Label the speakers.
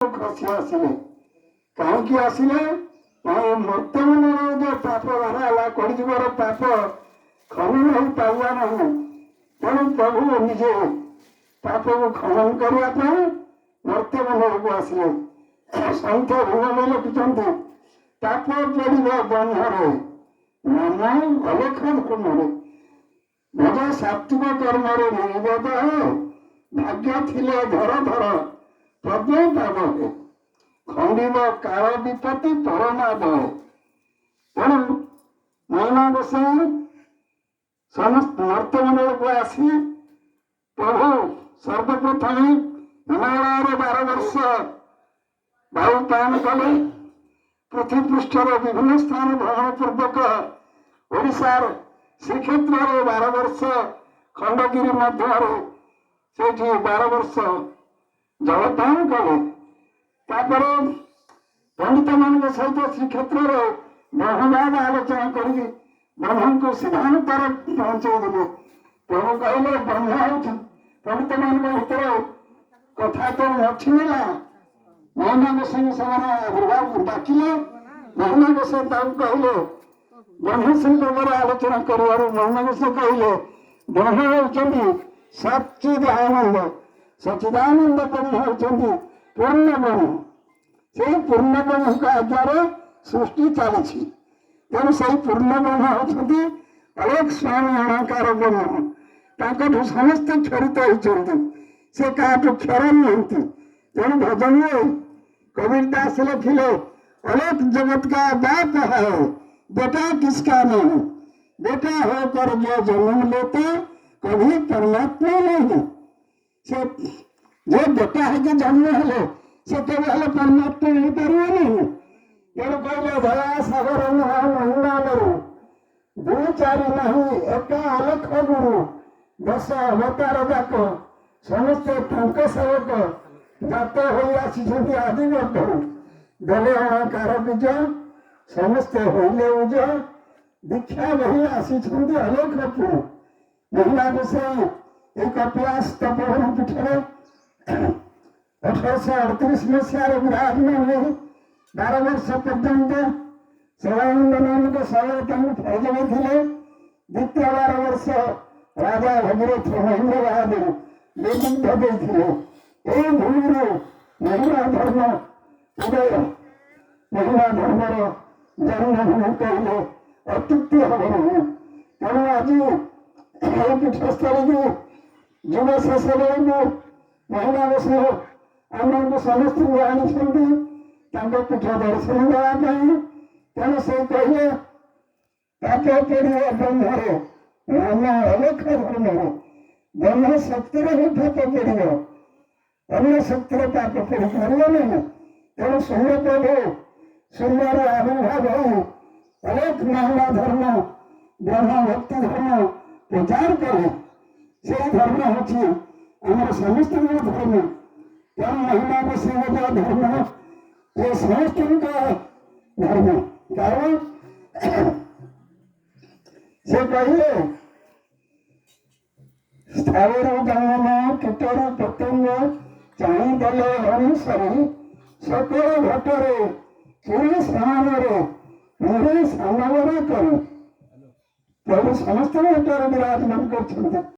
Speaker 1: ଖସି ଆସିଲେ। କାହିଁକି ଆସିଲେ? ବର୍ତ୍ତମାନର ଯୋଉ ପାପ ବାହାରିଲା ହେଲା, କଳିଯୁଗର ପାପ ଖନନ ହେଇପାରିଲା ନାହିଁ। ତେଣୁ ପ୍ରଭୁ ନିଜେ ପାପକୁ ଖନନ କରିବା ପାଇଁ ବର୍ତ୍ତମାନକୁ ଆସିଲେ। ସନ୍ଥ ଭୂମି ଲେଖୁଛନ୍ତି, ପାପ ପଡ଼ିବ ବ୍ରହ୍ମରେ, ନାମ ଅଲେଖ ଧର୍ମରେ, ଭଜ ସାତ୍ବିକ କର୍ମରେ ନିର୍ବୋଧ, ଭାଗ୍ୟ ଥିଲେ ଧର ଧର ପ୍ରଭୁ ପାବ, ଖଣ୍ଡିବ କାଳ ବିପତ୍ତି ପରମାଦ। ତେଣୁ ମହିମା ଗୋସାଇଁ ସମସ୍ତ ବର୍ତ୍ତମାନକୁ ଆସି ପ୍ରଭୁ ସର୍ବପ୍ରଥମେ ହିମାଳୟରେ 12 ବର୍ଷ ବାୟୁ ପାଳନ କଲେ। ପୃଥିବୀ ପୃଷ୍ଠର ବିଭିନ୍ନ ସ୍ଥାନ ଭ୍ରମଣ ପୂର୍ବକ ଓଡ଼ିଶାର ଶ୍ରୀକ୍ଷେତ୍ରରେ 12 ବର୍ଷ, ଖଣ୍ଡଗିରି ମଧ୍ୟରେ ସେଇଠି 12 ବର୍ଷ ଜଳପାନ କଲେ। ତାପରେ ପଣ୍ଡିତମାନଙ୍କ ସହିତ ଶ୍ରୀକ୍ଷେତ୍ରରେ ବ୍ରହ୍ମବାଦ ଆଲୋଚନା କରିକି ବ୍ରହ୍ମଙ୍କୁ ସିଦ୍ଧାନ୍ତରେ ପହଞ୍ଚେଇ ଦେଲେ। ପ୍ରଭୁ କହିଲେ, ବ୍ରହ୍ମ ହେଉଛି ପଣ୍ଡିତମାନଙ୍କ ଭିତରେ କଥା ତ ନଛିଲା। ମହିମା ଗୋସାଇଁ ସେମାନେ ଆବିର୍ଭାବ ଡାକିଲେ। ମହିମା ଗୋସାଇଁ ତାଙ୍କୁ କହିଲେ, ବ୍ରହ୍ମ ସମ୍ପର୍କରେ ଆଲୋଚନା କରିବାରୁ ମହିମା ଗୋସାଇଁ କହିଲେ, ବ୍ରହ୍ମ ହେଉଛନ୍ତି ସଚ୍ଚିଦାନନ୍ଦ। ସଚ୍ଚିଦାନନ୍ଦ ବ୍ରହ୍ମ ହେଉଛନ୍ତି ପୂର୍ଣ୍ଣ ବ୍ରହ୍ମ। ସେଇ ପୂର୍ଣ୍ଣ ବ୍ରହ୍ମଙ୍କ ଆଜ୍ଞାରେ ସୃଷ୍ଟି ଚାଲିଛି। ତେଣୁ ସେଇ ପୂର୍ଣ୍ଣ ବ୍ରହ୍ମ ହେଉଛନ୍ତି ଅଲେଖ ସ୍ୱାମୀ ଅଣକାର ବ୍ରହ୍ମ। ତାଙ୍କଠୁ ସମସ୍ତେ କ୍ଷରିତ ହେଇଛନ୍ତି, ସେ କାହାଠୁ କ୍ଷର ନୁହନ୍ତି। ତେଣୁ ଭଜନରେ କବୀର ଦାସ ଲେଖିଲେ, अलेख जगत का बाप है, बेटा किसका नहीं। बेटा होकर जो जन्म लेता कभी परमात्मा नहीं। से जो बेटा है कि जन्म हेले से केवल हेले परमात्मा नहीं पारे नहीं। तेणु कहले भया सागर महिमा करू, दुई चारि नहीं एका अलेख गुरु। 10 अवतार जाक समस्ते तांक सेवक जात हो आसी आदि वर्धन देले अणकार बीज समस्ते होइले उज। दीक्षा बही आसी अलेख पुरु। महिला गोसाई एक कपिलास तपोवन पीठे 1838 मसीह विराजमान हो 12 वर्ष पर्यंत सेवानंद नामक सवाल फौज में थे। द्वितीय 12 वर्ष राजा भगीरथ महेंद्र बहादुर नेतृत्व देते। भूमि महिला धर्म उदय, महिला धर्मर जन्मभूमि कहले अत्युक्ति हम नहीं। तेणु आज पीठस्थल को युव शेष बेलू महिला गोसाई आम समस्त आनी पीठ दर्शन देवाई। तेणु से कहले पाप पड़े ब्रह्मरे, नाम अलेख धर्मरे। ब्रह्म शक्ति ही पाप पड़ो, अन्य शक्ति पाप पड़ पार नहीं। तेणु शून्य प्रभु शून्यर आविर्भाव हो अनेक महिला धर्म ब्रह्म भक्ति धर्म प्रचार करे। से धर्म हूँ आम समस्त धर्म। तेणु महिला गोसाई धर्म ये समस्त धर्म। कारण से कहले स्थावर जंगम कीटरू पतंग चाहीदेले अनुसरी सकल घटरे चूड़ी सामरे मुहरे सामना करू। प्रभु समस्त घटरे विराजमान कर।